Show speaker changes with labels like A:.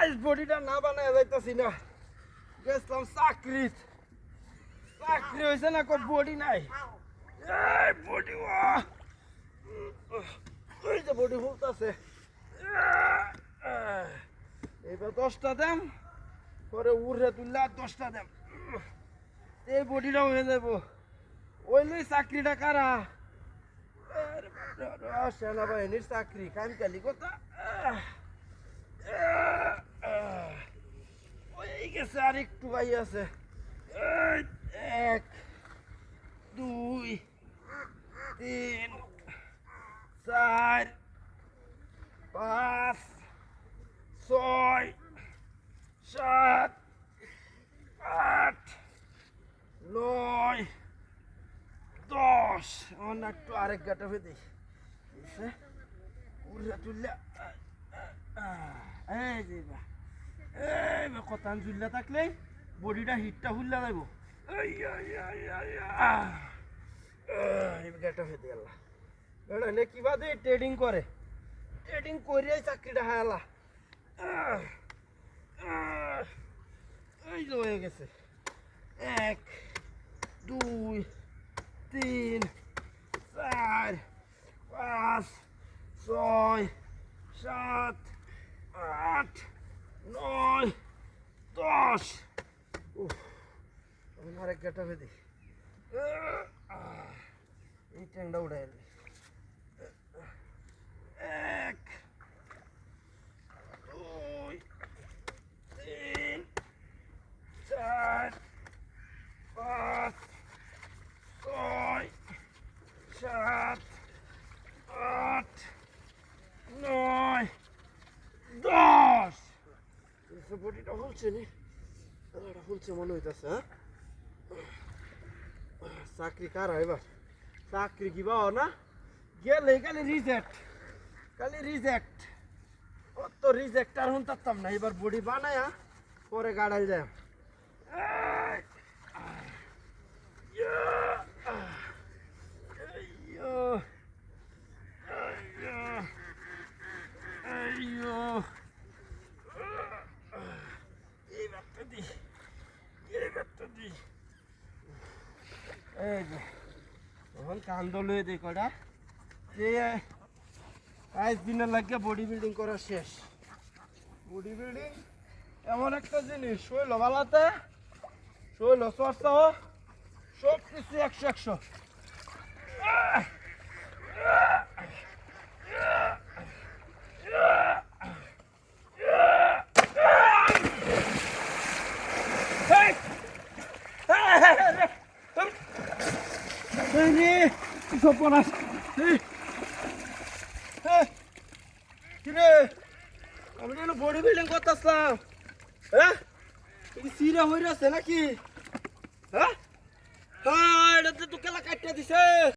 A: আজ বডিটা না বানায় যাইতাছি না, গেছিলাম চাকরি হয়েছে না, কই বডি নাই। বডি ওই যে বডি ফুলতেছে। এবার 10টা দেম, পরে উড়ে তুললে 10টা দেম, এই বডিটা হয়ে যাব। ওইলেই চাকরিটা কারা? সেনাবাহিনীর চাকরি, কামকালি কথা। ওই গেছে, আর একটু ভাই আছে। 1 2 3 4 5 6 7 8 9 10। অন্য একটু আরেক গাটা ফেদি উড়ে তুললে কতান জুল্লা থাকলে বডিটা হিটটা হুল্লা যাইব। গাটা ফেদি আল্লাহ এনে কিবা দিয়ে ট্রেডিং করে, ট্রেডিং করিয়াই চাকরিটা হায়ালা। এই যে হয়ে গেছে। 1 2 3 4 5 6 7 8 9 10। আমার এক গাটা বেঁধে এই ট্যাংটা উঠে এলি। 1 2 3 4 5 6 7 8 9 10। বডিটা ফুলছে নি, এটা ফুলছে মনে হইতেছে। হ্যাঁ, চাকরি কার এবার? চাকরি কি পাও না, গেলে খালি রিজেক্ট, খালি রিজেক্ট। অত রিজেক্ট আর শুনতাম না। এবার বডি বানায়া পরে গাড়াই যায়। এখন কান্দ লয়ে দেখ ওটা যে আজ দিনের লাগে বডি বিল্ডিং করা শেষ। বডি বিল্ডিং এমন একটা জিনিস, শৈল বালাতে শৈল চর্চা হোক, সব কিছু 100 আমি বডি বিল্ডিং করতেছিলাম। হ্যাঁ, সিরা হয়ে আছে নাকি? হ্যাঁ, এটা তো কেলা কাটিয়ে দিছে।